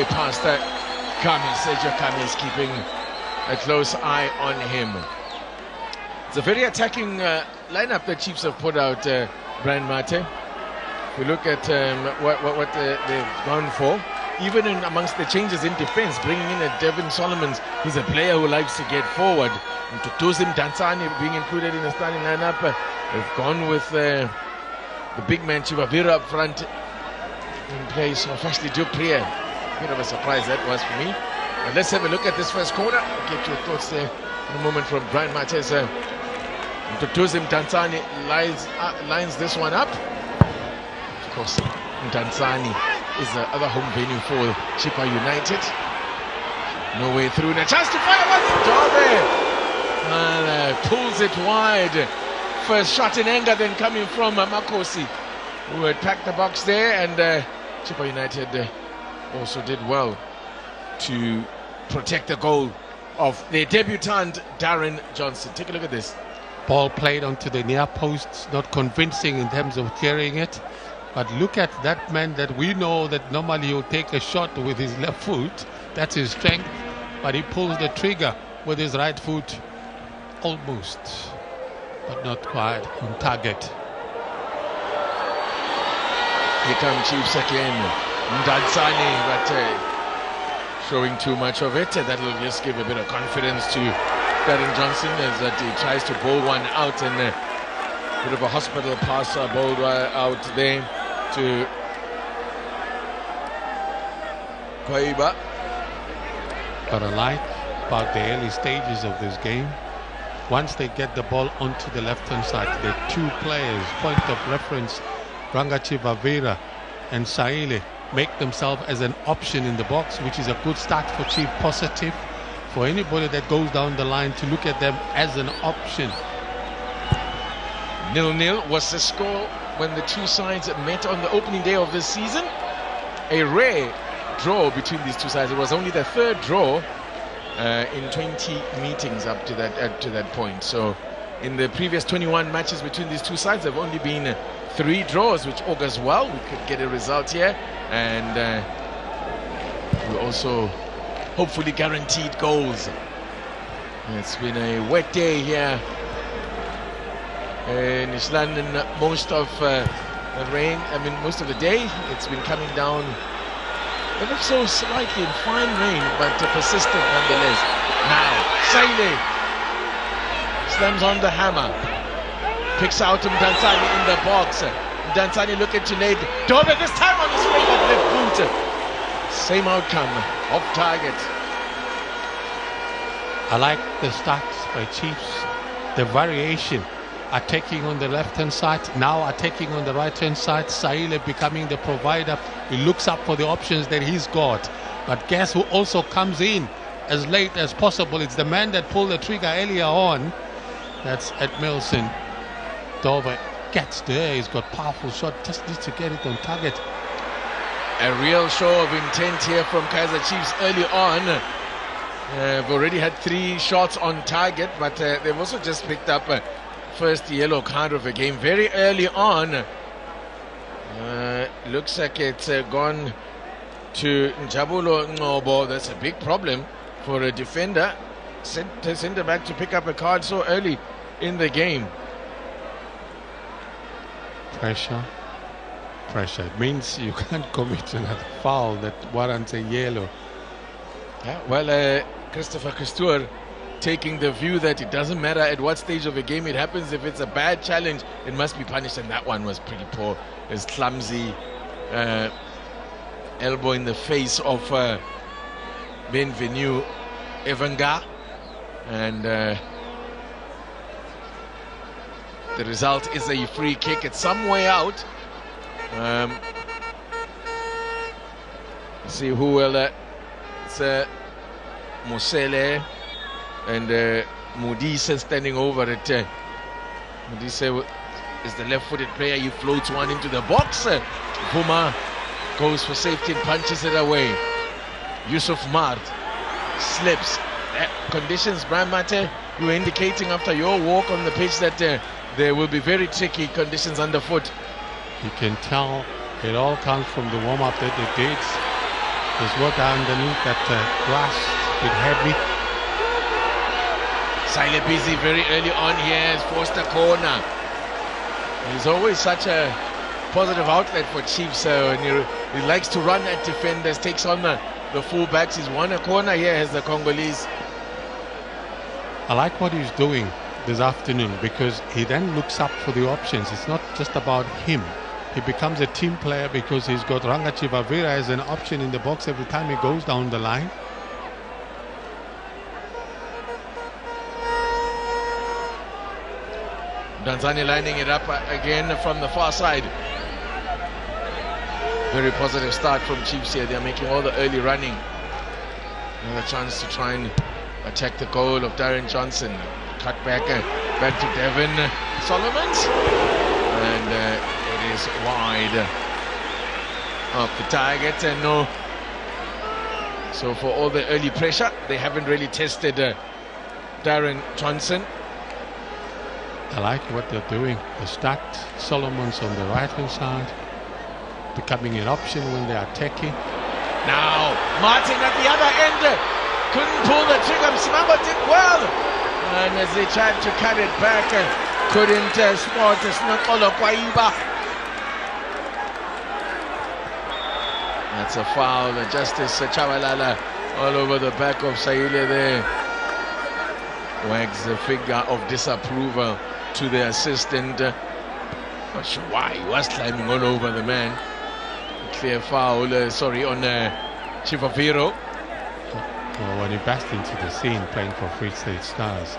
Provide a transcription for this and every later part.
way past that. Sergio Kami is keeping a close eye on him. It's a very attacking lineup that Chiefs have put out, Brian Mate. If we look at what they've gone for, even in amongst the changes in defense, bringing in a Devin Solomons, who's a player who likes to get forward. And Tutuzim Dansani being included in the starting lineup. They've gone with the big man Chippa up front in place of Ashley Dupree. Bit of a surprise that was for me. But let's have a look at this first quarter. I'll get your thoughts there in a moment from Brian Mates. Tutuzim Dansani lines this one up. Of course, Dansani is the other home venue for Chippa United. No way through. And a chance to fire one. Dobe pulls it wide. First shot in anger, then coming from Makosi, who had packed the box there. And Chippa United also did well to protect the goal of their debutant Darren Johnson. Take a look at this. Ball played onto the near posts, not convincing in terms of clearing it. But look at that man that we know that normally he'll take a shot with his left foot. That's his strength. But he pulls the trigger with his right foot. Almost, but not quite on target. Here come Chiefs again. Dansani, but showing too much of it. That will just give a bit of confidence to Darren Johnson as that he tries to bowl one out, and a bit of a hospital pass bowled out there to Kaizer. But I like about the early stages of this game, once they get the ball onto the left-hand side, the two players, point of reference, Rangachi Vavira and Saile, make themselves as an option in the box, which is a good start for Chief. Positive for anybody that goes down the line to look at them as an option. 0-0 was the score when the two sides met on the opening day of this season. A rare draw between these two sides. It was only the third draw in 20 meetings up to that point. So in the previous 21 matches between these two sides, there have only been 3 draws, which augurs well. We could get a result here, and we also hopefully guaranteed goals. It's been a wet day here in East London. Most of the rain, most of the day, it's been coming down ever so slightly in fine rain, but persistent nonetheless. Now, Saile slams on the hammer, picks out Dansani in the box. Dansani looking to lead. Dobe this time on his favorite left boot. Same outcome, off target. I like the starts by Chiefs, the variation. Attacking on the left-hand side, now attacking on the right-hand side. Saile becoming the provider. He looks up for the options that he's got. But guess who also comes in as late as possible? It's the man that pulled the trigger earlier on. That's Ed Milson. Dover gets there. He's got powerful shot. Just needs to get it on target. A real show of intent here from Kaizer Chiefs early on. They've already had 3 shots on target, but they've also just picked up first yellow card of the game very early on. Looks like it's gone to Njabulo Ngobo. That's a big problem for a defender. Send back to pick up a card so early in the game. Pressure. It means you can't commit another foul that warrants a yellow. Yeah, well, Christopher Christour taking the view that it doesn't matter at what stage of the game it happens. If it's a bad challenge, it must be punished, and that one was pretty poor. It's clumsy elbow in the face of Benvenu Evanga, and the result is a free kick. It's some way out. See who will it's Mosele and Modise standing over it. Modise is the left-footed player. He floats one into the box. Puma goes for safety and punches it away. Yusuf Mart slips. Conditions, Brian Mate, you were indicating after your walk on the pitch that there will be very tricky conditions underfoot. You can tell it all comes from the warm-up that they did. There's water underneath that grass, a bit heavy. Sile busy very early on here, has forced a corner. He's always such a positive outlet for Chiefs, and he likes to run at defenders, takes on the fullbacks. He's won a corner here as the Congolese. I like what he's doing this afternoon because he then looks up for the options. It's not just about him. He becomes a team player because he's got Ranga Chivavira as an option in the box every time he goes down the line. Danzani lining it up again from the far side. Very positive start from Chiefs here. They're making all the early running. Another chance to try and attack the goal of Darren Johnson. Cut back to Devin Solomons. And it is wide of the target. And no. So for all the early pressure, they haven't really tested Darren Johnson. I like what they're doing. They stacked Solomons on the right-hand side, becoming an option when they're attacking. Now, Martin at the other end couldn't pull the trigger. Simamba did well. And as they tried to cut it back, couldn't spot Snokolo Kwaiba. That's a foul. Justice Chabalala all over the back of Saile there. Wags the finger of disapproval to the assistant. Not sure why he was climbing all over the man. Clear foul, on Chivaviro. Well, when he burst into the scene playing for Free State Stars,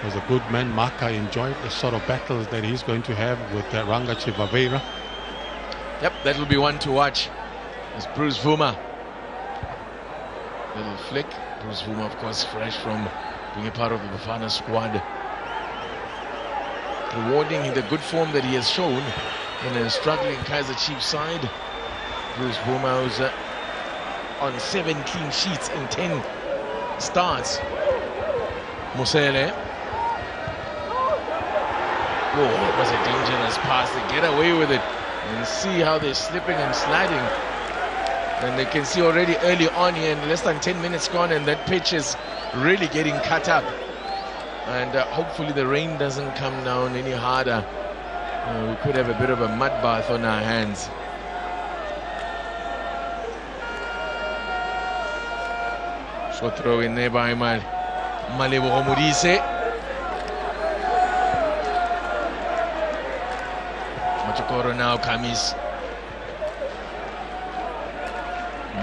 was a good man. Maka enjoyed the sort of battles that he's going to have with Ranga Chivavira. Yep, that will be one to watch. It's Bruce Vuma. Little flick. Bruce Vuma, of course, fresh from being a part of the Bafana squad. Rewarding the good form that he has shown in a struggling Kaizer Chiefs side. Bruce Vuma was on 7 clean sheets in 10 starts. Musele. Oh, that was a dangerous pass. They get away with it. And see how they're slipping and sliding. And they can see already early on here, in less than 10 minutes gone, and that pitch is really getting cut up. And hopefully the rain doesn't come down any harder. We could have a bit of a mud bath on our hands. So throw in there by Malebo Mudise. Machokoro now, Kamis.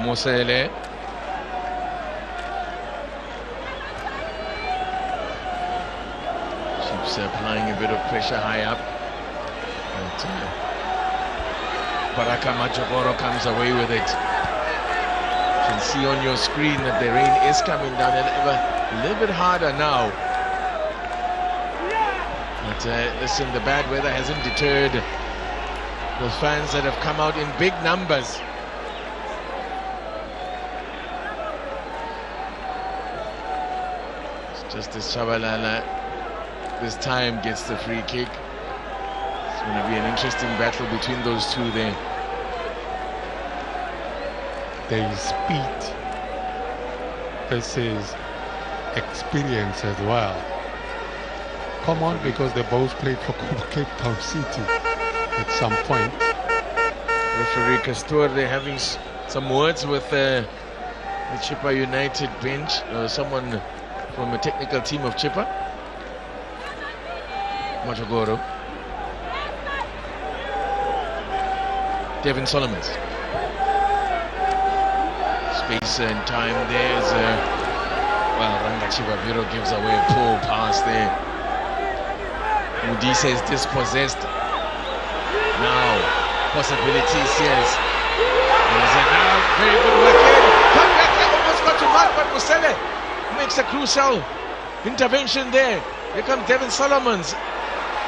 Mosele. Chiefs applying a bit of pressure high up. But Baraka Machokoro comes away with it. You can see on your screen that the rain is coming down a little bit harder now. But listen, the bad weather hasn't deterred the fans that have come out in big numbers. It's just as Chabalala this time gets the free kick. It's going to be an interesting battle between those two there. There is speed versus experience as well. Come on, because they both played for Cape Town City at some point. Referee Castor, they're having some words with the Chippa United bench, someone from a technical team of Chippa. Machogoro. Devin Solomons. Space and time there's well, Ranga Chivaviro gives away a poor pass there. Mudise is dispossessed. Now, possibilities, yes. There's a now very good work in. Come back, almost got to mark, but Musele makes a crucial intervention there. Here comes Devin Solomons.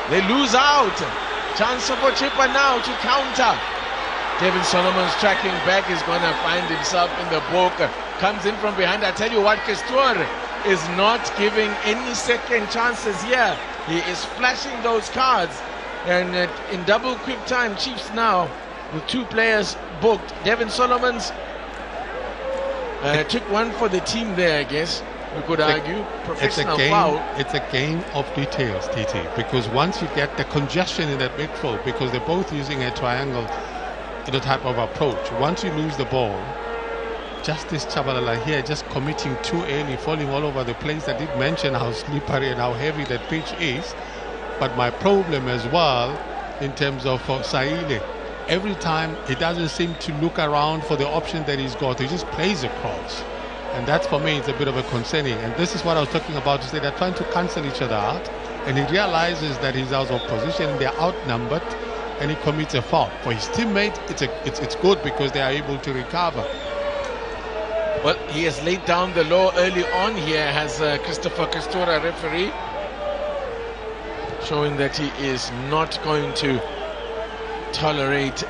They lose out. Chance for Chippa now to counter. Devin Solomons tracking back is going to find himself in the book. Comes in from behind. I tell you what, Castor is not giving any second chances here. He is flashing those cards. And in double quick time, Chiefs now with 2 players booked. Devin Solomons Took one for the team there, I guess. We could argue. Professional foul. It's a game of details, TT, because once you get the congestion in that midfield, because they're both using a triangle type of approach, once you lose the ball, Justice Chabalala here just committing too early, falling all over the place. I did mention how slippery and how heavy that pitch is, but my problem as well in terms of Saile, every time he doesn't seem to look around for the option that he's got. He just plays across, and that's for me it's a bit of a concerning. And this is what I was talking about, to say they're trying to cancel each other out, and he realizes that he's out of position, they're outnumbered, and he commits a foul. For his teammate, it's good because they are able to recover. Well, he has laid down the law early on here, has Christopher Castora, referee, showing that he is not going to tolerate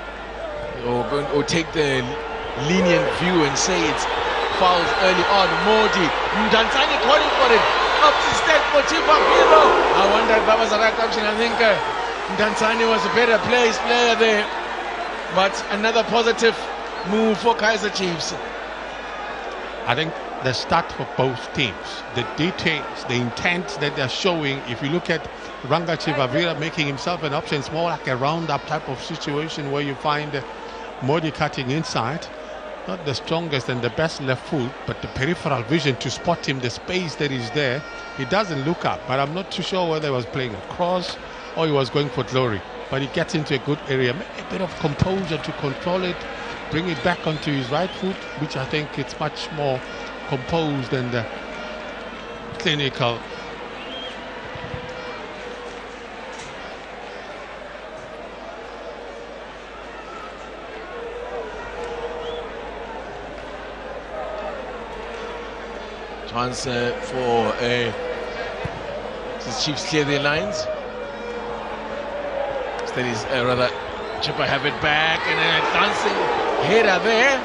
or take the lenient view and say it's fouls early on. Modi, Mdantsane calling for it. Up to step for Chippa. I wonder if that was the right option. I think Mdantsane was a better player there. But another positive move for Kaizer Chiefs. I think the start for both teams, the details, the intent that they're showing. If you look at Ranga Chivavira making himself an option, it's more like a round-up type of situation where you find Modi cutting inside. Not the strongest and the best left foot, but the peripheral vision to spot him, the space that is there. He doesn't look up, but I'm not too sure whether he was playing across or he was going for glory. But he gets into a good area, maybe a bit of composure to control it, bring it back onto his right foot, which I think it's much more composed and clinical. Chance for the Chiefs clear their lines. That is rather Chippa have it back, and a dancing header there,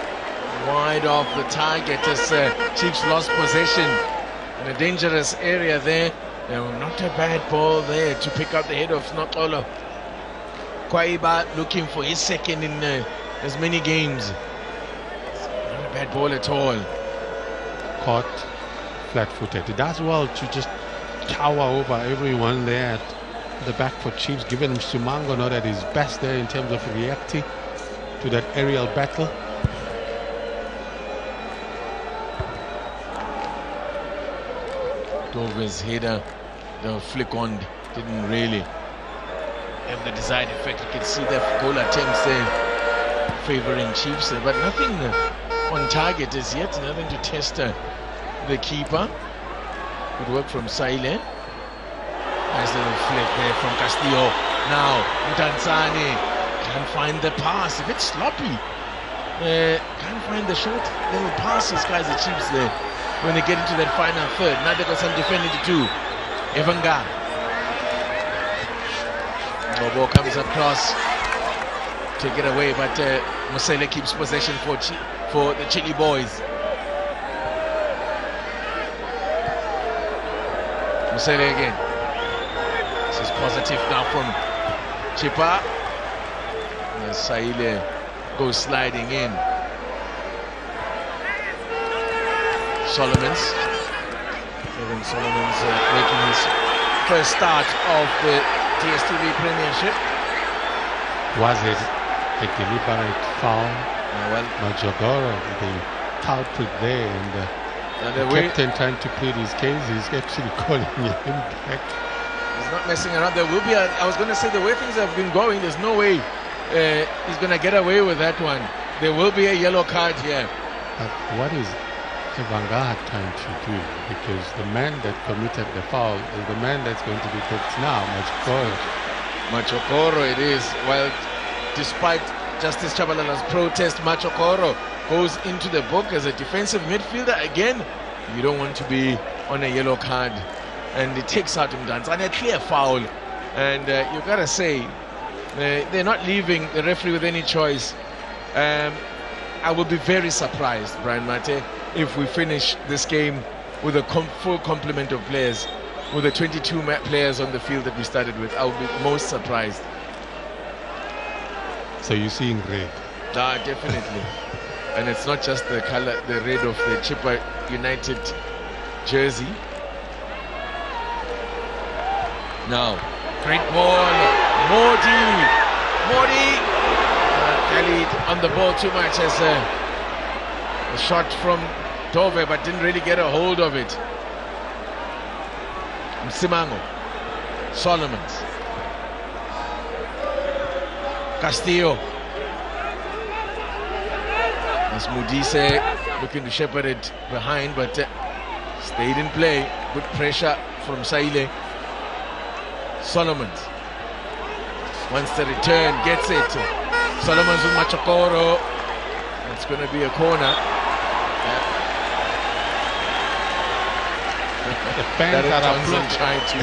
wide off the target as Chiefs lost possession in a dangerous area there. Not a bad ball there to pick up the head of Notolo. Kwaiba looking for his second in as many games. Not a bad ball at all. Caught flat-footed. He does well to just tower over everyone there at the back for Chiefs, given Sumango not at his best there in terms of reacting to that aerial battle. Dover's header, the flick on, didn't really have the desired effect. You can see the goal attempts there favoring Chiefs, but nothing on target as yet, nothing to test the keeper. Good work from Saile. Nice little flick there from Castillo. Now Mdantsane can't find the pass, a bit sloppy. Can't find the short little passes, Kaizer Chiefs there when they get into that final third. Now they got some defending to do. Evanga. Ball comes across, take it away, but Musele keeps possession for the Chile boys. Musele again. This is positive now from Chippa. Saile goes sliding in. Solomons. Kevin Solomons making his first start of the DSTV Premiership. Was it a deliberate foul? Well, Majogoro, the culprit there, and the captain trying to plead his case, he's actually calling him back. He's not messing around. There will be I was going to say, the way things have been going, there's no way he's going to get away with that one. There will be a yellow card here. But what is Evanga trying to do? Because the man that committed the foul is the man that's going to be booked now, Machokoro it is. Well, despite Justice Chabalala's protest, Machokoro goes into the book as a defensive midfielder. Again, you don't want to be on a yellow card. And it takes out Mdantsane, a clear foul. And you gotta say, they're not leaving the referee with any choice. I will be very surprised, Brian Mate, if we finish this game with a full complement of players, with the 22 players on the field that we started with. I will be most surprised. So you're seeing red? Definitely. And it's not just the color, the red of the Chippa United jersey. Now, great ball, Modi carried on the ball too much as a shot from Dove, but didn't really get a hold of it. Msimango, Solomons, Castillo. As Modise looking to shepherd it behind, but stayed in play. Good pressure from Saile. Solomons wants the return, gets it. Solomons with Machokoro. It's going to be a corner. The fans are trying to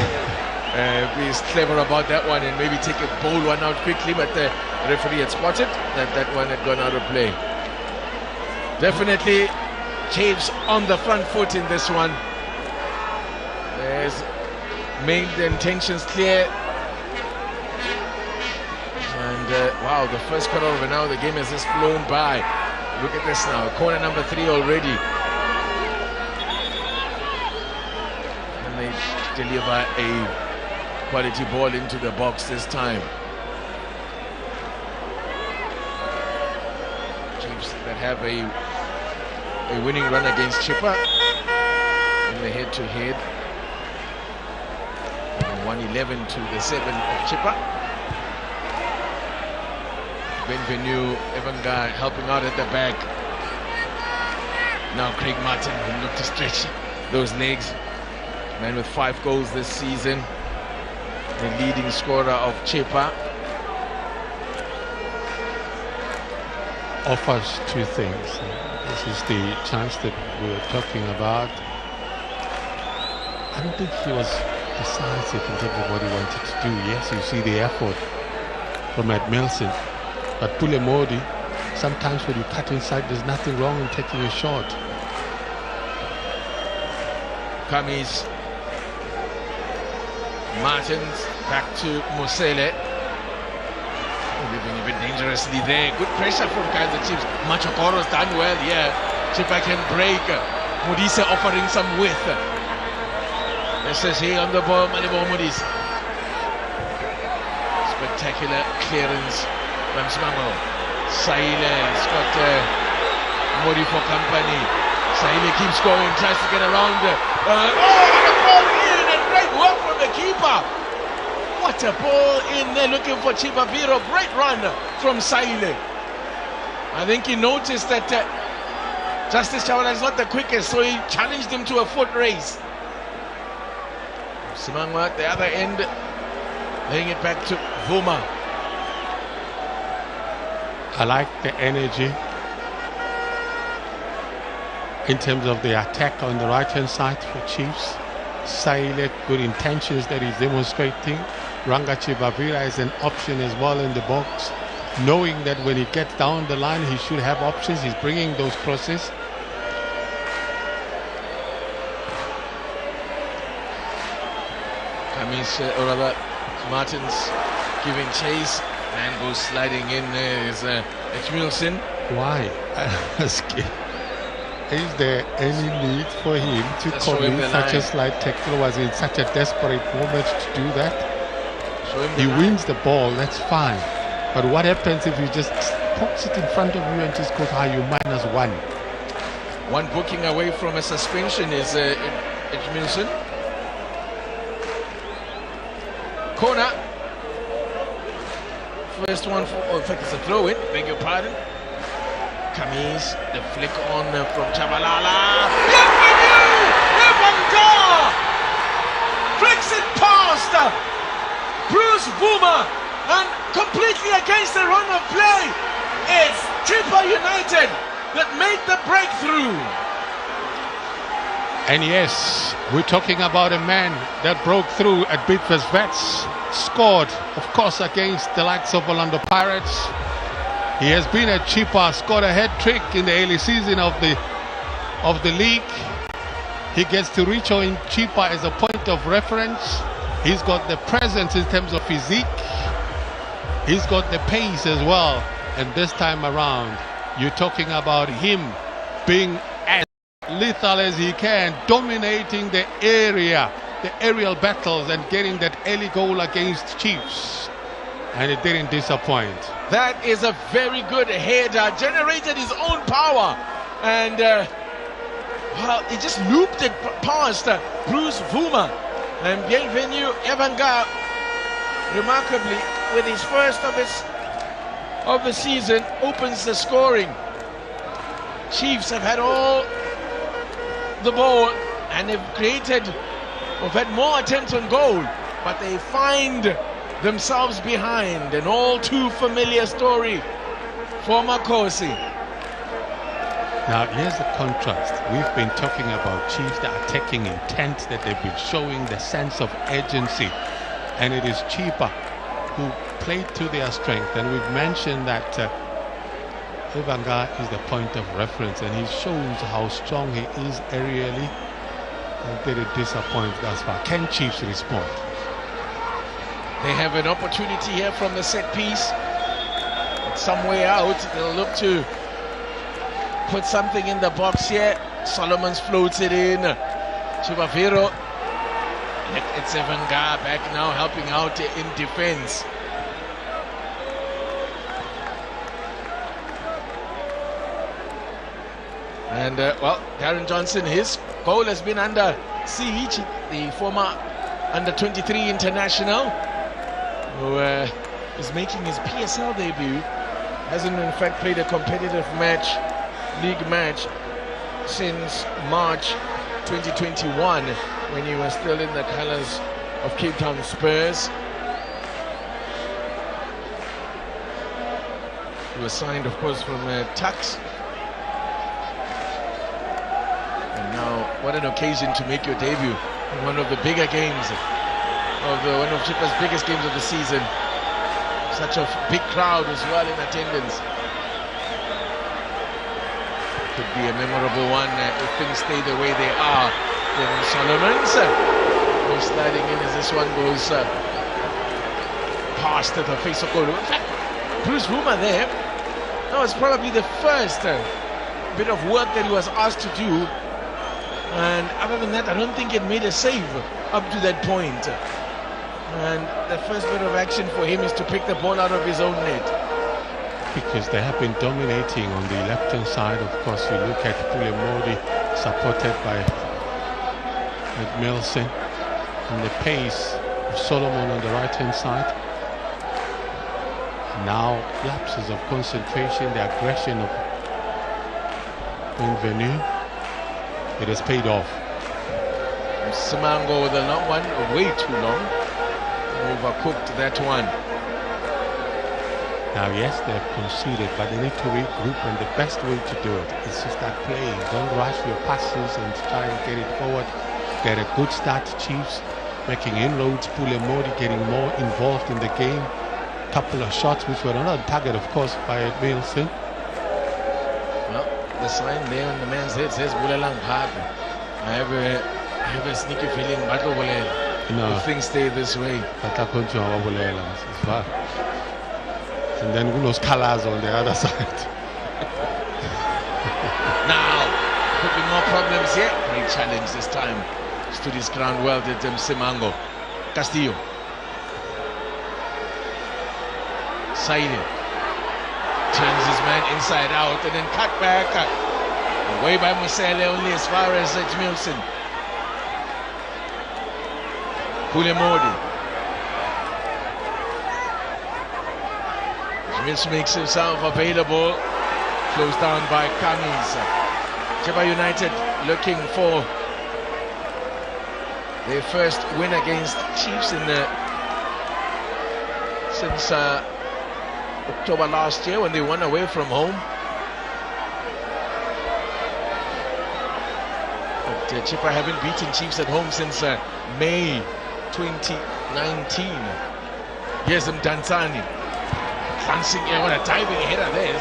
be clever about that one and maybe take a bold one out quickly, but the referee had spotted that one had gone out of play. Definitely Chiefs on the front foot in this one. There's made the intentions clear. And wow, the first quarter of an hour, the game has just flown by. Look at this now, corner number 3 already. And they deliver a quality ball into the box this time. Chiefs that have a winning run against Chippa in the head-to-head. 111 to the 7 of Chippa. Benvenu, Evanga helping out at the back. Now Craig Martin will look to stretch those legs. Man with 5 goals this season. The leading scorer of Chippa. Offers 2 things. This is the chance that we were talking about. I don't think he was decisive in terms of what he wanted to do. Yes, you see the effort from Ed Milson. But Pule Modi, sometimes when you cut inside, there's nothing wrong in taking a shot. Kamis. Martins back to Musele. Living a bit dangerously there. Good pressure from Kaizer Chiefs. Machokoro's done well here. Chippa can break. Modise offering some width. This is here on the ball, Malibo Modise. Spectacular clearance from Smango. Saile has got Modi for company. Saile keeps going, tries to get around. And a ball in, and great work from the keeper. What a ball in there, looking for Chippa Viro. Great run from Saile. I think he noticed that Justice Chawala is not the quickest, so he challenged him to a foot race. Simangwa at the other end, laying it back to Vuma. I like the energy in terms of the attack on the right-hand side for Chiefs. Saile, good intentions that he's demonstrating. Ranga Chibavira is an option as well in the box, knowing that when he gets down the line he should have options. He's bringing those crosses. Kamis, or rather Martins giving chase and goes sliding in. Is Edmilson. Why? Is there any need for him to commit such a slight tackle? Was he in such a desperate moment to do that? He wins the ball, that's fine. But what happens if he just puts it in front of you and just goes, you -1? One booking away from a suspension is Edmilson. Corner. First one for, in fact, it's a throw in, beg your pardon. Kamis, the flick on from Chabalala. Flicks it past Bruce Boomer and completely against the run of play. It's Chippa United that made the breakthrough. And yes, we're talking about a man that broke through at Bidvest Vets, scored, of course, against the likes of Orlando Pirates. He has been at Chippa, scored a hat-trick in the early season of the league. He gets to reach on Chippa as a point of reference. He's got the presence in terms of physique. He's got the pace as well. And this time around, You're talking about him being as lethal as he can, dominating the area, the aerial battles, and getting that early goal against Chiefs. And it didn't disappoint. That is a very good header, generated his own power, and well, he just looped it past Bruce Vuma. And Bienvenu Evanga, remarkably, with his first of the season, opens the scoring. Chiefs have had all the ball and they've had more attempts on goal, but they find themselves behind. An all too familiar story for Makosi. Now here's the contrast. We've been talking about Chiefs, the attacking intent that they've been showing, the sense of urgency, and it is Chippa who played to their strength. And we've mentioned that Evanga is the point of reference, and he shows how strong he is aerially, and did it disappoint thus far. Can Chiefs respond? They have an opportunity here from the set piece. It's some way out. They'll look to put something in the box here. Solomons floats it in. Chibaviro. It's Evanga back now, helping out in defense. And well, Darren Johnson, his goal has been under siege. The former under-23 international, who is making his PSL debut, hasn't in fact played a competitive league match since March 2021, when he was still in the colours of Cape Town Spurs. He was signed, of course, from Tuks. And now, what an occasion to make your debut in one of the bigger games, one of Chippa's biggest games of the season. Such a big crowd as well in attendance. Could be a memorable one if things stay the way they are. Then Solomons sliding in as this one goes past the face of goal. In fact, Bruce Vuma there, that was probably the first bit of work that he was asked to do. And other than that, I don't think he had made a save up to that point. And the first bit of action for him is to pick the ball out of his own net. Because they have been dominating on the left-hand side. Of course, you look at Pulemodi, supported by Milson, and the pace of Solomon on the right-hand side. Now, lapses of concentration, the aggression of Bienvenu. It has paid off. Simango with a long one, way too long. Overcooked that one. Now, yes, they have conceded, but they need to regroup, and the best way to do it is to start playing. Don't rush your passes and try and get it forward. Get a good start, Chiefs, making inroads. Pulemodi getting more involved in the game. Couple of shots which were not on target, of course, by Milson. Well, the sign there on the man's head says Bulelang Happy. I have a sneaky feeling if things stay this way. It's far. And then Gulo's colors on the other side. Now, could be more problems here. Great challenge this time. Stood his ground well, did Simango. Castillo. Saidi. Turns his man inside out and then cut back. Away by Musele only as far as Milson. Pulemodi. Smith makes himself available. Closed down by Kaizer. Chippa United looking for their first win against Chiefs since October last year, when they won away from home. But Chippa haven't beaten Chiefs at home since May 2019. Here's Mdantsane. Glancing on a diving header there,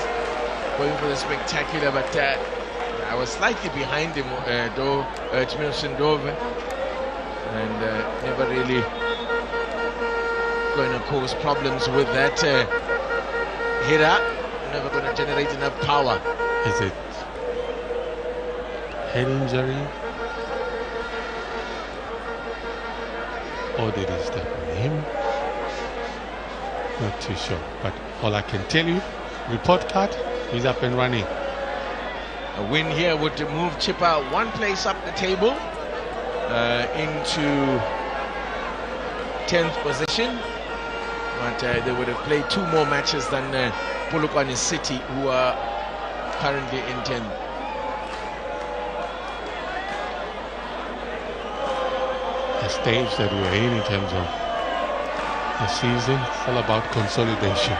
going for the spectacular, but I was slightly behind him, Milson Dove, and never really going to cause problems with that header. never going to generate enough power. Is it head injury? Or did he step on him? Not too sure. But all I can tell you, report card, he's up and running. A win here would move Chippa one place up the table into 10th position. But they would have played 2 more matches than Polokwane City, who are currently in 10th. The stage that we're in terms of the season, it's all about consolidation.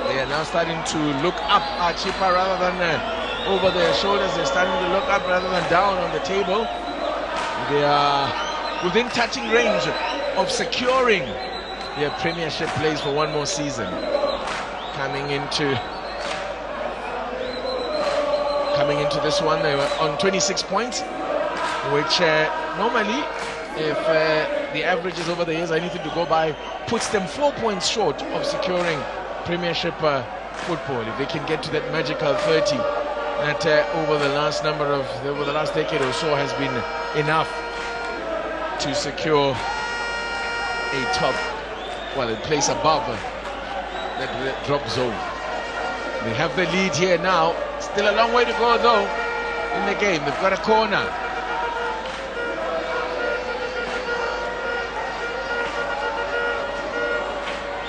They are now starting to look up at Chippa rather than over their shoulders. They're starting to look up rather than down on the table. They are within touching range of securing their premiership place for one more season. Coming into this one, they were on 26 points, which normally, if the averages over the years are anything to go by, puts them 4 points short of securing premiership football. If they can get to that magical 30, that over the last decade or so has been enough to secure a place above that drop zone. They have the lead here now. Still a long way to go though in the game. They've got a corner.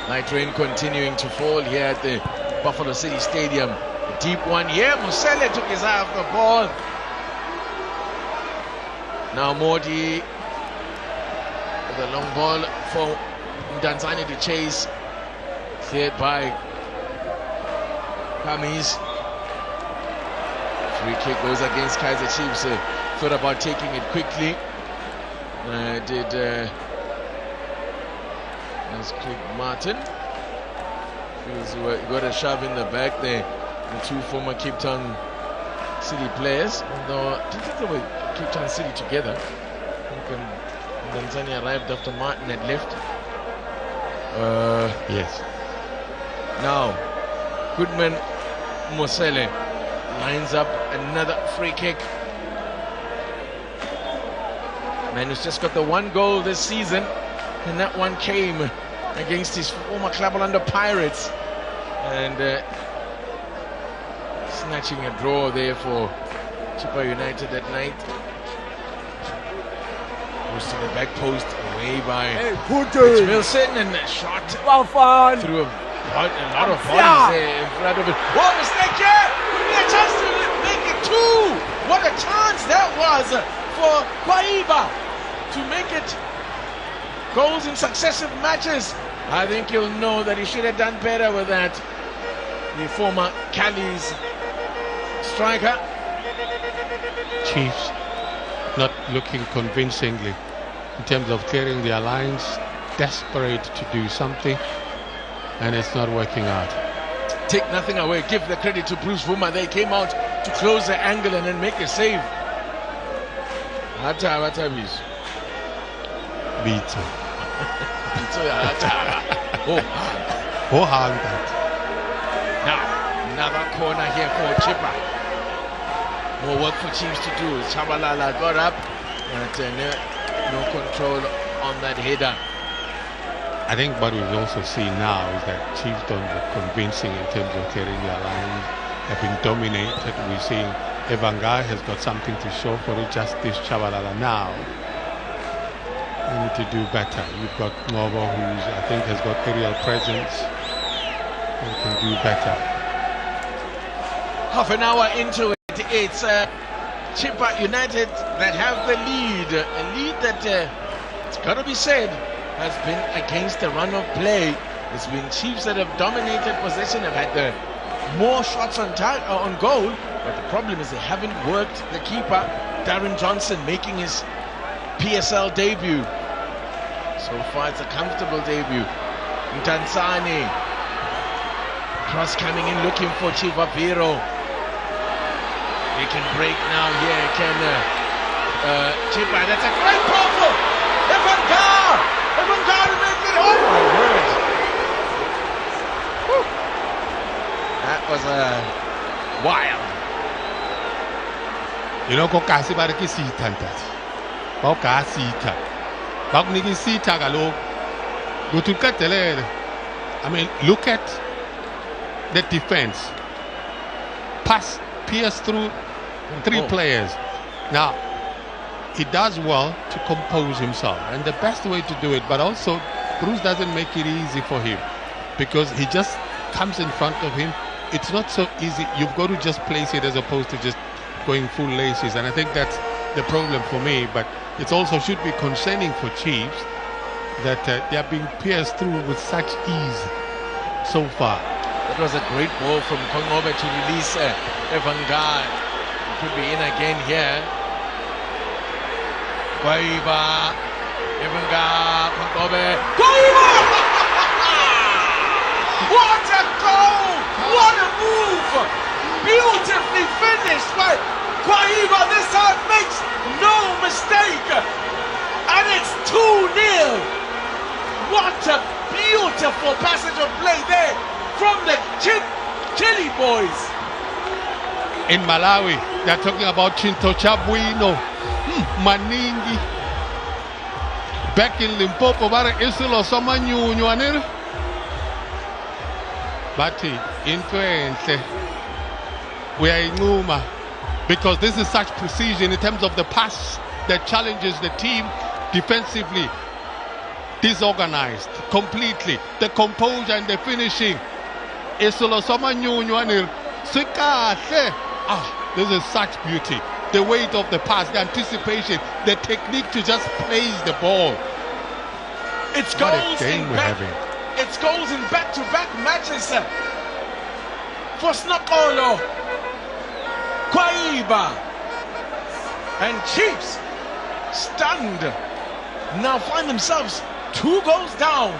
Light rain continuing to fall here at the Buffalo City Stadium. A deep one here. Musele took his eye off the ball. Now Modi with a long ball for Danzani to chase. Cleared by Kamis. Free kick goes against Kaizer Chiefs. Thought about taking it quickly. That's Click Martin. He's got a shove in the back there. The 2 former Cape Town City players. Although I don't think they were Cape Town City together. I think Tanzania arrived after Martin had left. Yes. Now, Goodman Mosele lines up another free kick. Man who's just got the 1 goal this season, and that one came against his former club under Pirates, and snatching a draw there for Chippa United that night. Goes to the back post, away by Rich Wilson, and a shot through a lot of bodies there in front of it. What mistake here! A chance to make it 2! What a chance that was for Kwaiba to make it goals in successive matches. I think he'll know that he should have done better with that. The former Cali's striker. Chiefs not looking convincingly in terms of clearing their lines, desperate to do something, and it's not working out. Take nothing away, give the credit to Bruce Vuma. They came out to close the angle and then make a save. Hata please. Bito. Oh, now another corner here for Chippa. More work for Chiefs to do. Chabalala got up, but no control on that header. I think what we also see now is that Chiefs don't look convincing in terms of clearing their lines. Have been dominated. We're seeing Evangai has got something to show for it. Just this Chabalala now. We need to do better. You've got Novo, who I think has got aerial presence. We can do better. Half an hour into it, it's Chippa United that have the lead. A lead that, it's got to be said, has been against the run of play. It's been Chiefs that have dominated possession, have had the more shots on goal, but the problem is they haven't worked the keeper, Darren Johnson, making his PSL debut. So far it's a comfortable debut. Ntansani cross coming in, looking for Chivaviro. They can break now here, can Chippa. That's a great ball for Evangar to make it. Oh my word, That was wild. You know, kokasi ba re ke sitha ntate. Ba o ka sitha. Ba go niki sitha kaloku. Go to qedelele. I mean, look at the defense. Pass, pierce through three players. Now, he does well to compose himself, and the best way to do it, but also Bruce doesn't make it easy for him because he just comes in front of him. It's not so easy. You've got to just place it as opposed to just going full laces, and I think that's the problem for me. But it also should be concerning for Chiefs that they are being pierced through with such ease so far. That was a great ball from Kongobe to release Evanga. He could be in again here. Kaizer, Evanga, Kongobe. Kaizer! What a goal! What a move! Beautifully finished by Kaizer. This time makes no mistake. And it's 2-0. What a beautiful passage of play there from the Chili boys. In Malawi, they're talking about Chinto Chabuino, Maningi. Back in Limpopo, bara Isilo Somanyunyu anil. Bati, into we are in Numa because this is such precision in terms of the pass that challenges the team defensively. Disorganized completely. The composure and the finishing. Isolo Somanyunyu anil. This is such beauty. The weight of the pass, the anticipation, the technique to just place the ball. It's goals in it's goals in back-to-back matches for Snokolo, Kaizer, and Chiefs stunned. Now find themselves 2 goals down.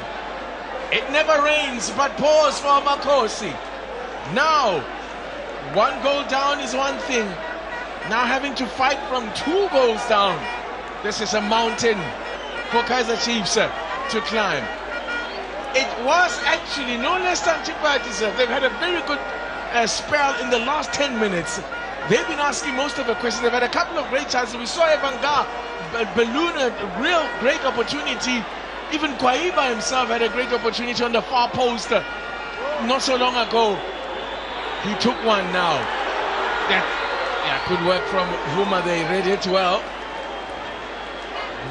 It never rains but pours for Makosi. Now 1 goal down is one thing. Now having to fight from 2 goals down. This is a mountain for Kaizer Chiefs to climb. It was actually no less than Chippa deserved. They've had a very good spell in the last 10 minutes. They've been asking most of the questions. They've had a couple of great chances. We saw Evanga balloon a real great opportunity. Even Kaizer himself had a great opportunity on the far post not so long ago. He took one now. That could work from Huma. They read it well.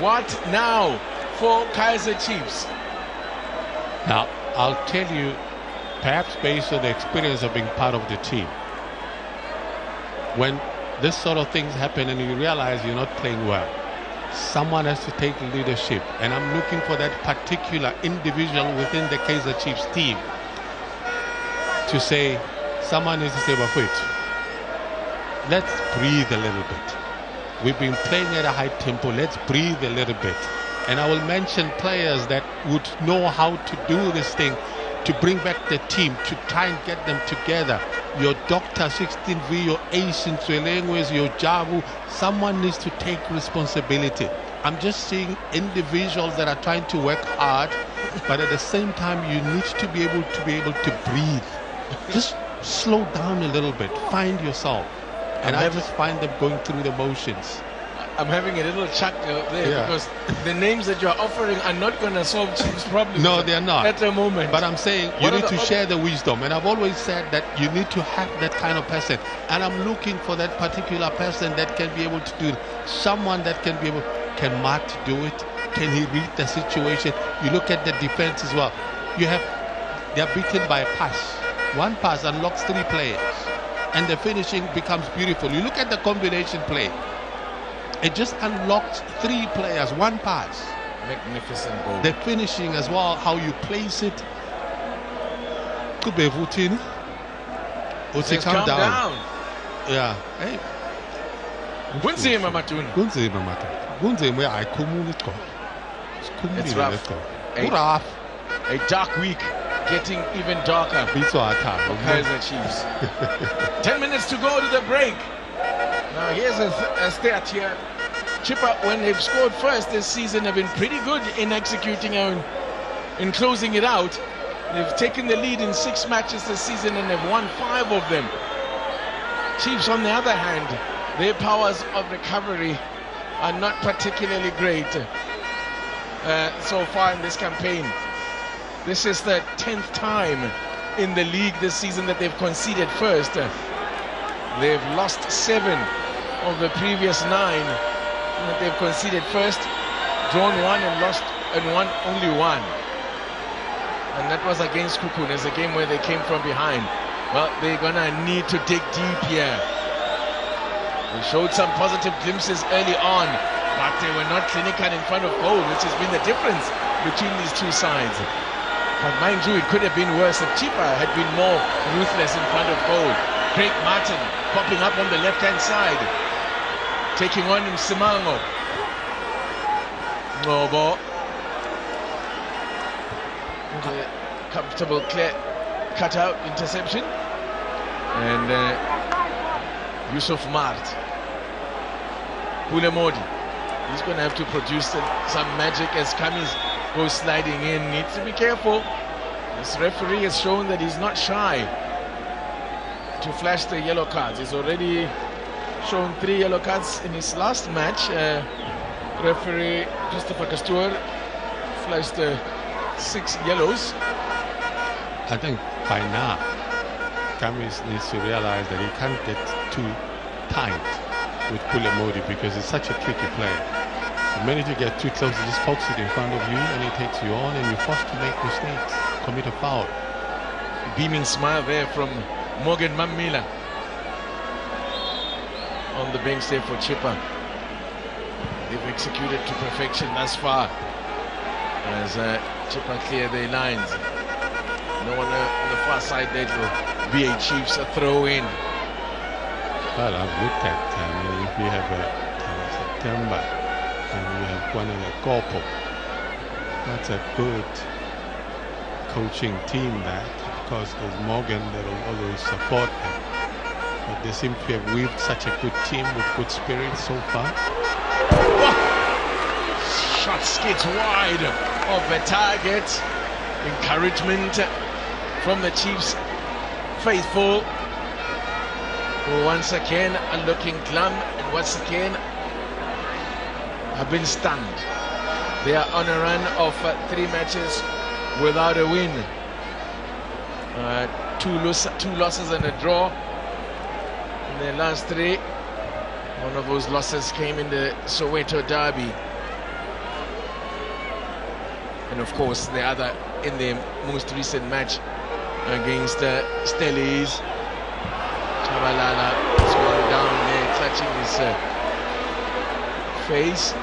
What now for Kaizer Chiefs? Now, I'll tell you, perhaps based on the experience of being part of the team, when this sort of things happen and you realize you're not playing well, someone has to take leadership, and I'm looking for that particular individual within the Kaizer Chiefs team to say, someone needs to say, wait, let's breathe a little bit. We've been playing at a high tempo, let's breathe a little bit. And I will mention players that would know how to do this thing to bring back the team, to try and get them together. Your Dr. 16V, your Asian Language, your Javu, someone needs to take responsibility. I'm just seeing individuals that are trying to work hard, but at the same time you need to be able to breathe. Just slow down a little bit, find yourself. And I just find them going through the motions. I'm having a little chuckle there because the names that you're offering are not going to solve Chiefs' problems. No, they're not. At the moment. But I'm saying you need to share the wisdom. And I've always said that you need to have that kind of person. And I'm looking for that particular person that can be able to do it. Someone that can be able, can Matt do it? Can he read the situation? You look at the defense as well. They're beaten by a pass. One pass unlocks 3 players. And the finishing becomes beautiful. You look at the combination play. It just unlocked 3 players, 1 pass. Magnificent goal. The finishing as well, how you place it. Could be routine. Calm down. Yeah. Hey. Kunzima Matun. It's rough. A dark week, getting even darker for Kaizer Chiefs. 10 minutes to go to the break. Now here's a stat here. Chippa, when they've scored first this season, have been pretty good in executing in closing it out. They've taken the lead in 6 matches this season and they've won 5 of them. Chiefs, on the other hand, their powers of recovery are not particularly great so far in this campaign. This is the 10th time in the league this season that they've conceded first. They've lost 7 of the previous 9 that they've conceded first, drawn 1 and lost and won only 1. And that was against Kukun. It's a game where they came from behind. Well, they're gonna need to dig deep here. They showed some positive glimpses early on, but they were not clinical in front of goal, which has been the difference between these two sides. But mind you, it could have been worse if Chippa had been more ruthless in front of goal. Craig Martin popping up on the left-hand side, taking on Simango. Nobo. Comfortable clear cutout interception. And Yusuf Mart. Pulemodi. He's going to have to produce some magic as Kamis goes sliding in. Needs to be careful. This referee has shown that he's not shy to flash the yellow cards. He's already shown 3 yellow cards in his last match. Referee Christopher Castor flashed 6 yellows. I think by now, Kamis needs to realize that he can't get too tight with Pulemodi because it's such a tricky play. The minute you get too close, he just pokes it in front of you and he takes you on and you're forced to make mistakes, commit a foul. Beaming smile there from Morgan Mamila on the bench there for Chippa. They've executed to perfection thus far as Chippa clear their lines. No one on the far side there will be a Chiefs a throw in. Well, I've looked at, if you have a September and you have one in a Kopo, that's a good coaching team that, because there's Morgan that will always support them. But they seem to have weaved such a good team with good spirit so far. Oh! Shot skids wide of the target. Encouragement from the Chiefs faithful, who once again are looking glum and once again have been stunned. They are on a run of 3 matches without a win. 2 losses and a draw in their last 3. One of those losses came in the Soweto derby. And of course the other in the most recent match against Stellies. Chabalala is one down there, clutching his face.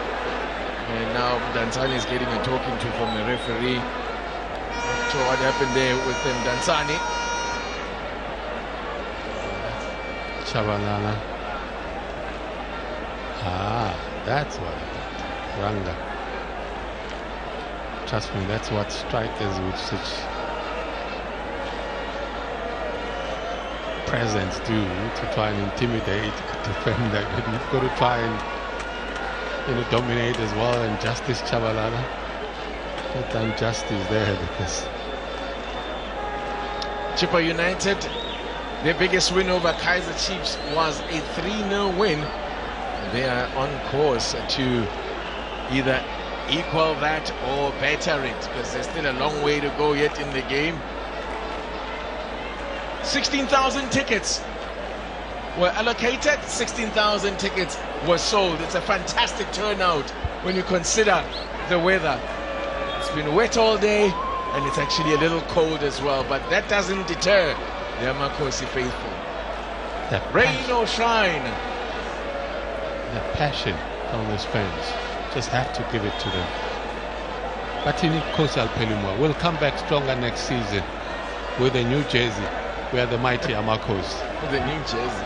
And now Dansani is getting a talking to from the referee. Not sure what happened there with him, Dansani. Chabalala. Ah, that's what I thought. Ranga. Trust me, that's what strikers with such presence do, to try and intimidate a defender. You've got to try and dominate as well. And Justice Chabalala, not done justice there, because Chippa United, their biggest win over Kaizer Chiefs was a 3-0 win. They are on course to either equal that or better it, because there's still a long way to go yet in the game. 16,000 tickets were allocated, 16,000 tickets were sold. It's a fantastic turnout when you consider the weather. It's been wet all day and it's actually a little cold as well, but that doesn't deter the Amakosi faithful. Rain or shine. The passion from those fans, just have to give it to them. Batini Kosal Pelumwa will come back stronger next season with a new jersey. We are the mighty Amakos. With a new jersey.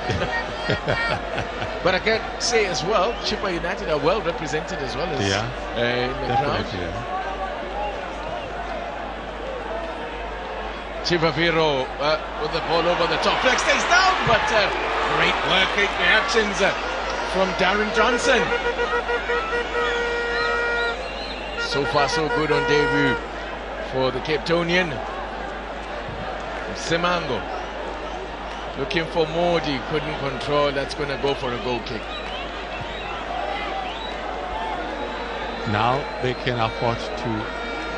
But I can say as well, Chippa United are well represented as well as in the crowd. Yeah. Chippa Viro with the ball over the top. Flex stays down, but great work, great reactions from Darren Johnson. So far so good on debut for the Cape Townian. Semango looking for Modi, couldn't control. That's going to go for a goal kick. Now they can afford to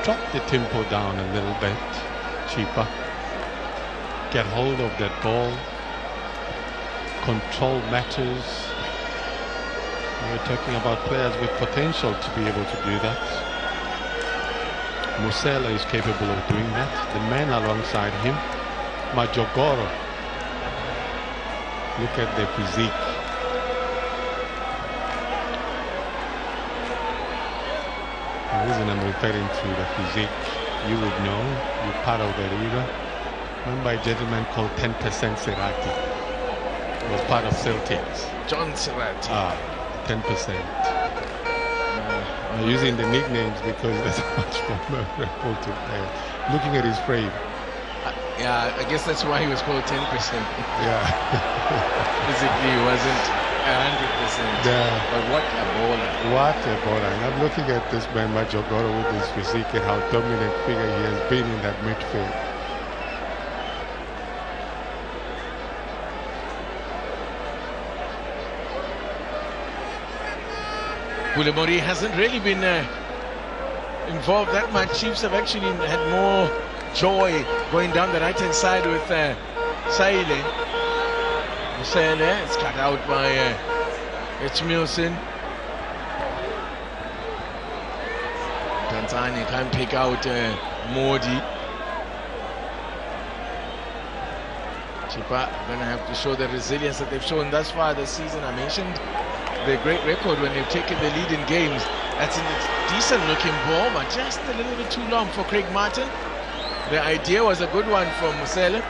drop the tempo down a little bit. Chippa, get hold of that ball. Control matters. We're talking about players with potential to be able to do that. Musela is capable of doing that. The man alongside him, Majogoro. Look at the physique. The reason I'm referring to the physique, you would know, you're part of the era. Remember a gentleman called 10% Serati. He was part of Celtics. John Serati. 10%. I'm using the nicknames because there's much more memorable to looking at his frame. Yeah, I guess that's why he was called 10%. Yeah. Physically, he wasn't 100%. Yeah. But what a baller. What a baller. And I'm looking at this man, Majogoro, with his physique and how dominant figure he has been in that midfield. Bulemori hasn't really been involved that much. Chiefs have actually had more joy going down the right-hand side with Saile. Saile is cut out by Milson. Tanzania can't pick out Modi. Chippa going to have to show the resilience that they've shown thus far this season. I mentioned the great record when they've taken the lead in games. That's a decent looking ball, but just a little bit too long for Craig Martin. The idea was a good one from Musele.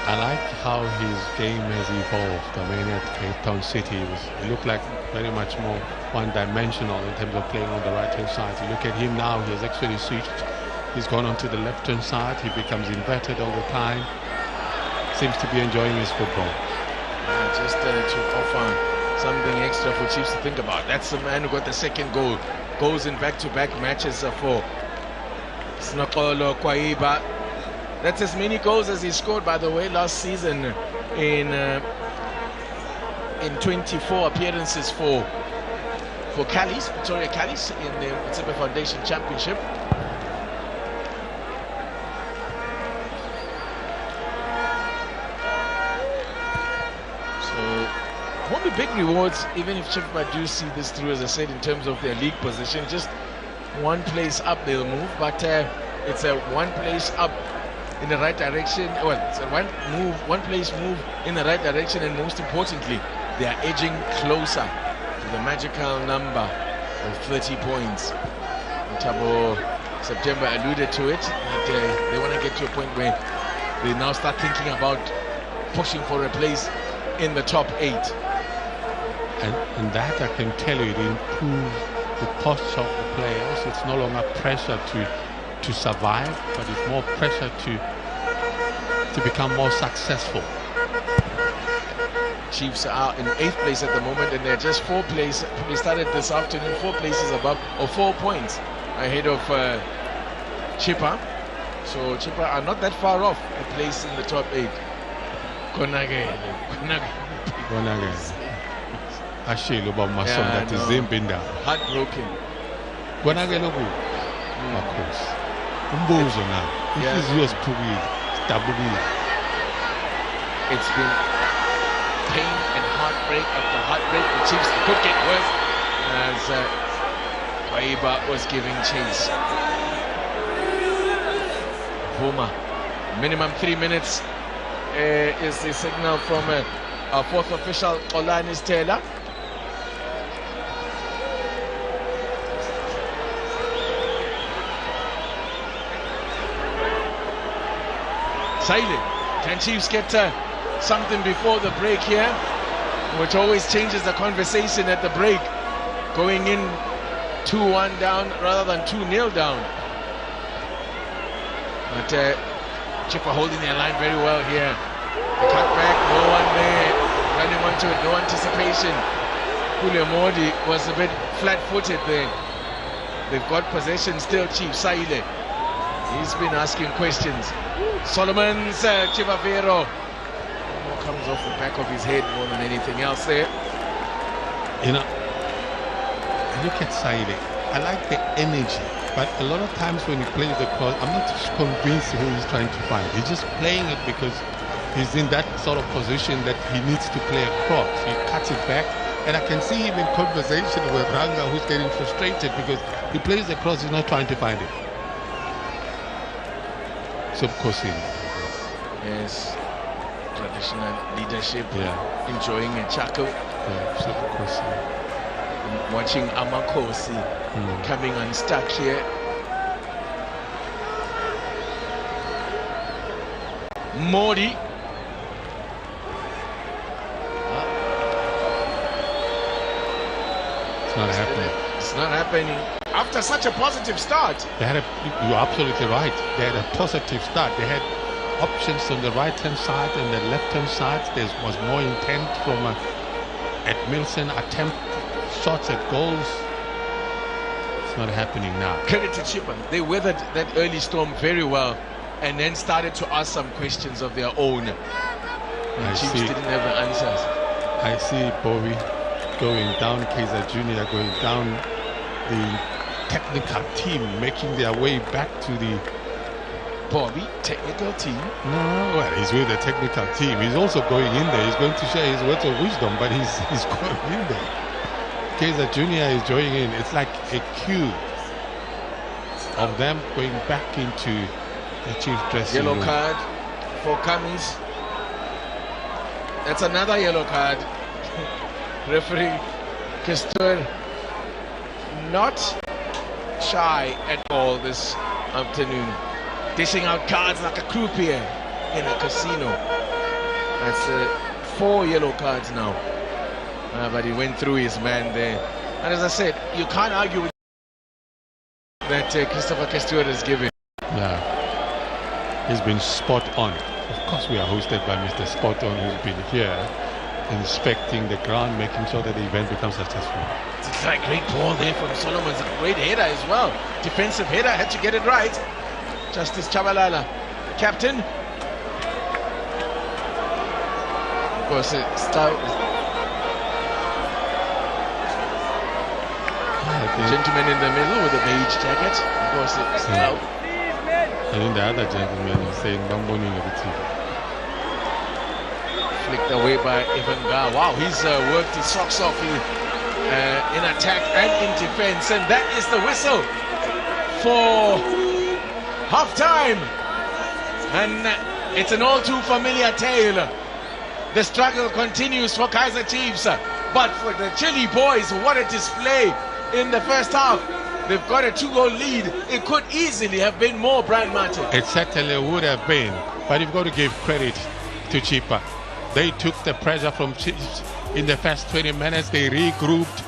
I like how his game has evolved. I mean, at Cape Town City, it looked like very much more one-dimensional in terms of playing on the right-hand side. You look at him now, he has actually switched. He's gone onto the left-hand side. He becomes inverted all the time. Seems to be enjoying his football. Just to offer something extra for Chiefs to think about. That's the man who got the second goal. Goes in back-to-back matches for Snokolo Kwaiba. That's as many goals as he scored, by the way, last season in 24 appearances for Callis, Victoria Callis, in the Chippa Foundation Championship. Won't be big rewards even if Chippa do see this through, as I said, in terms of their league position. Just one place up they'll move, but it's a one place up in the right direction. Well, it's a one place move in the right direction, and most importantly, they are edging closer to the magical number of 30 points. Ntabo September alluded to it, that they want to get to a point where they now start thinking about pushing for a place in the top 8. And that, I can tell you, it improves the posture of the players. It's no longer pressure to survive, but it's more pressure to become more successful. Chiefs are in 8th place at the moment, and they're just 4 places. We started this afternoon 4 places above, or 4 points ahead of Chippa. So Chippa are not that far off a place in the top 8. Konage. Ashilo ba mason that is Zimbinda. Heartbroken. Konage logo. Of course. Umbuzo now. This is yours to be stabuli. It's been pain and heartbreak after heartbreak. The Chiefs could get worse as Kwaiba was giving chase. Homa. Minimum 3 minutes is the signal from our 4th official, Olanis Taylor. Silent. Can Chiefs get something before the break here? Which always changes the conversation at the break. Going in 2-1 down rather than 2-0 down. But Chippa holding their line very well here. The cutback, no one there. Running onto it, no anticipation. Julio Modi was a bit flat-footed there. They've got possession still, Chief. Saile He's been asking questions. Solomon's Chippa comes off the back of his head more than anything else there. You know, look at Saile. I like the energy, but a lot of times when he plays the cross, I'm not convinced who he's trying to find. He's just playing it because he's in that sort of position that he needs to play a cross. He cuts it back, and I can see him in conversation with Ranga, who's getting frustrated because he plays the cross, he's not trying to find it. Subkosi. Yes, traditional leadership, enjoying a chuckle. Yeah, Subkosi. Watching Amakosi coming unstuck here. Modi. It's not happening. It's not happening. After such a positive start. You're absolutely right. They had a positive start. They had options on the right-hand side and the left-hand side. There was more intent from Edmilson, attempt shots at goals. It's not happening now. Credit to Chippa. They weathered that early storm very well and then started to ask some questions of their own. And Chiefs didn't have the answers. I see Bobby going down, Kaizer Jr. going down, the technical team making their way back to the Bobby technical team. No, well, he's with the technical team. He's also going in there. He's going to share his words of wisdom, but he's going in there. Kaizer Jr. is joining in. It's like a cue of them going back into the chief dressing room. Yellow card for Cummins. That's another yellow card. Referee Kaizer not shy at all this afternoon, dishing out cards like a croupier in a casino. That's 4 yellow cards now. But he went through his man there. And as I said, you can't argue with that Christopher Kaizer has given. Yeah, he's been spot on. Of course, we are hosted by Mr. Spot On, who's been here inspecting the ground, making sure that the event becomes successful. It's a great ball there from Solomon. It's a great header as well. Defensive header, had to get it right. Justice Chabalala, captain. Of course, gentleman in the middle with a beige jacket. Of course, it's Stout. And then the other gentleman is saying Bamboni negative. Flicked away by Evan Gar. Wow, he's worked his socks off in attack and in defense. And that is the whistle for half-time. And it's an all too familiar tale. The struggle continues for Kaizer Chiefs. But for the Chile boys, what a display in the first half. They've got a 2-goal lead. It could easily have been more, Brian Martin. It certainly would have been. But you've got to give credit to Chippa. They took the pressure from Chiefs in the first 20 minutes. They regrouped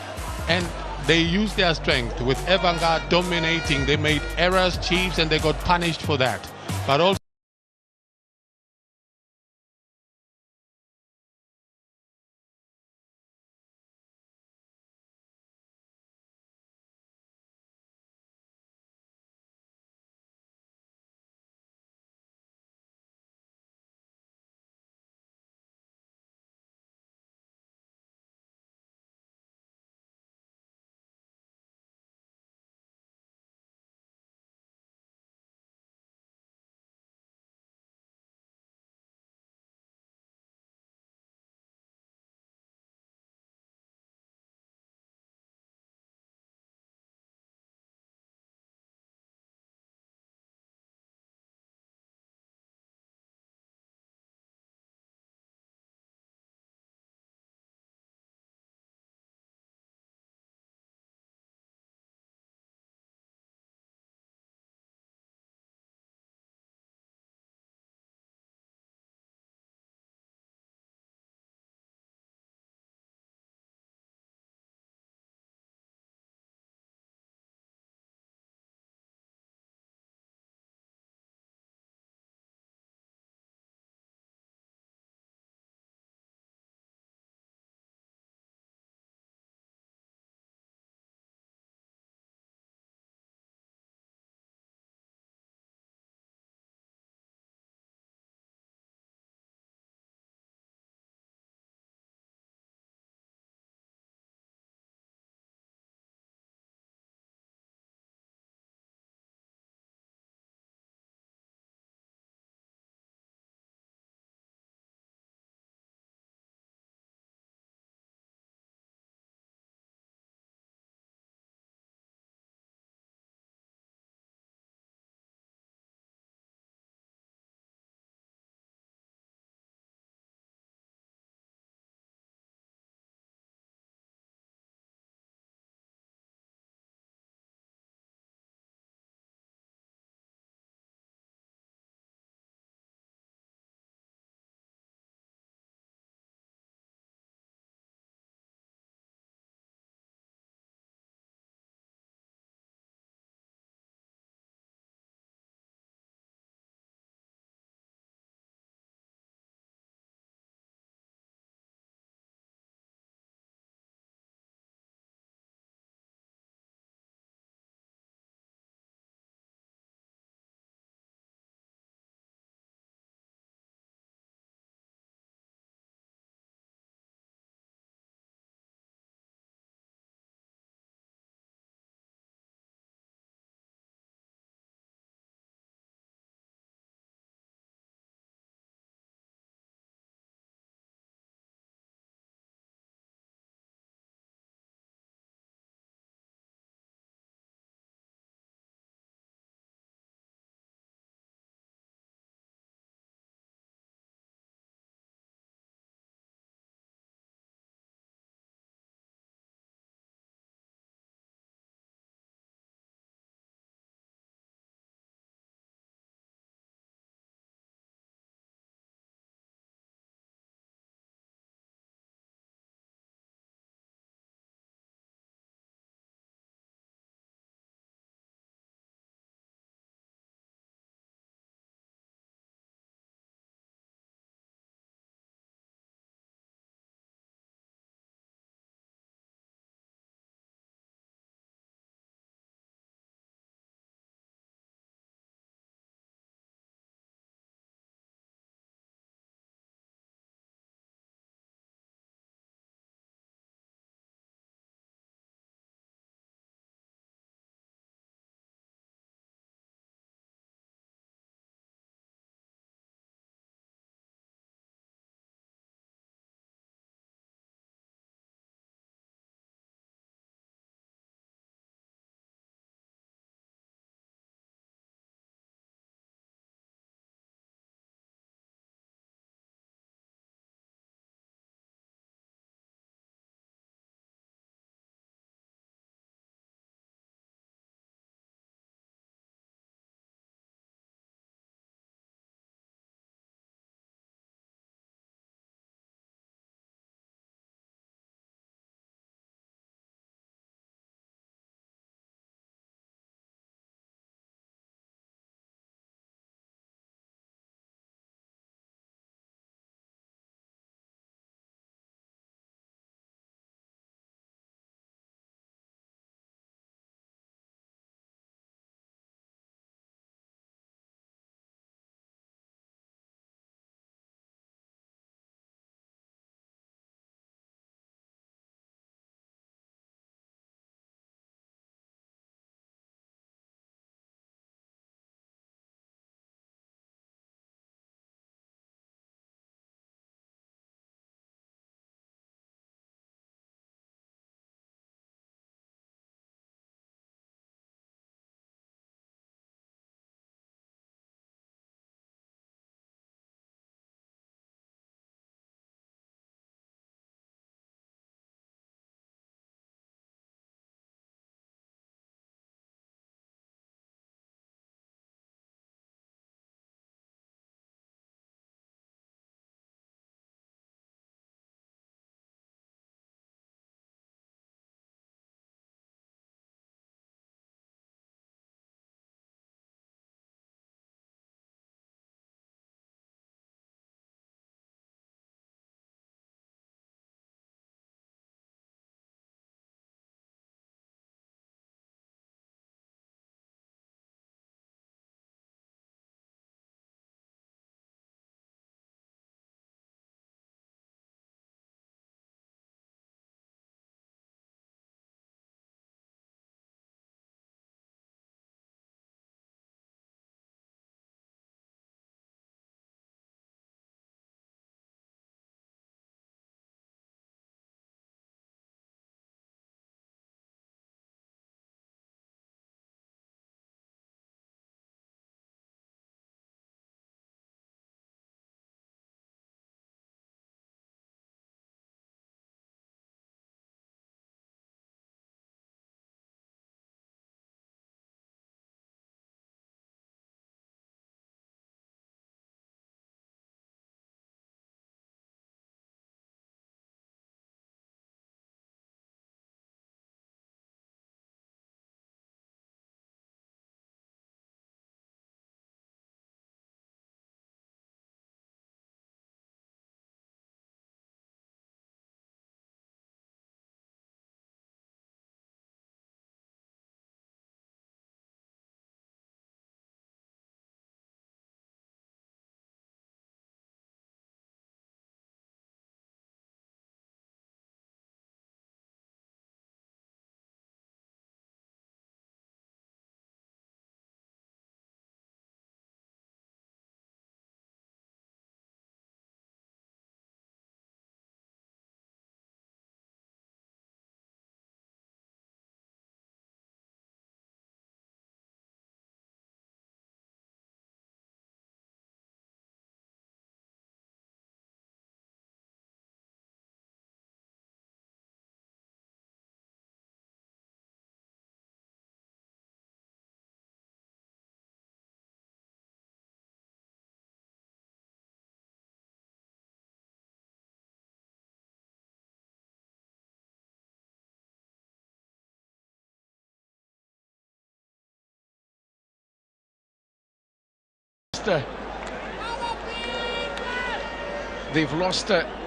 and they used their strength. With Evanga dominating, they made errors, Chiefs, and they got punished for that. But also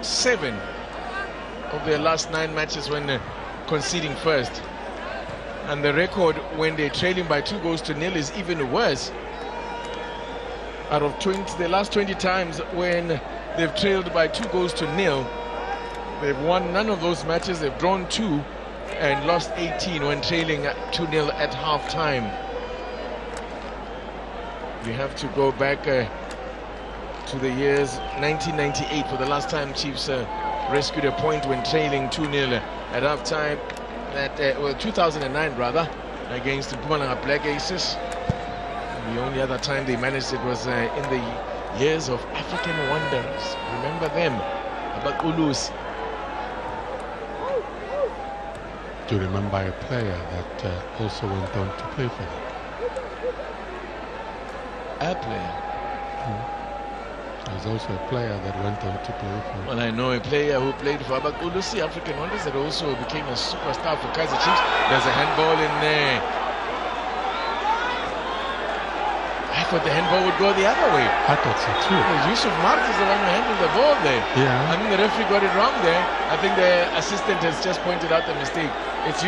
7 of their last 9 matches when conceding first. And the record when they're trailing by 2-0 is even worse. Out of the last 20 times when they've trailed by 2-0, they've won none of those matches. They've drawn 2 and lost 18 when trailing 2-0 at half-time. We have to go back to the years 1998 for the last time Chiefs rescued a point when trailing 2-0 at half-time. Well, 2009 rather, against the Mpumalanga Black Aces. The only other time they managed it was in the years of African Wanderers. Remember them? About Ulus. Do you remember a player that also went on to play for them? A player? There's also a player that went on to play for them. Well, I know a player who played for Abak Ulusi African Wanderers that also became a superstar for Kaiser Chiefs. There's a handball in there. I thought the handball would go the other way. I thought so too. Yusuf Mart is the one who handled the ball there. Yeah. I mean, the referee got it wrong there. I think the assistant has just pointed out the mistake. It's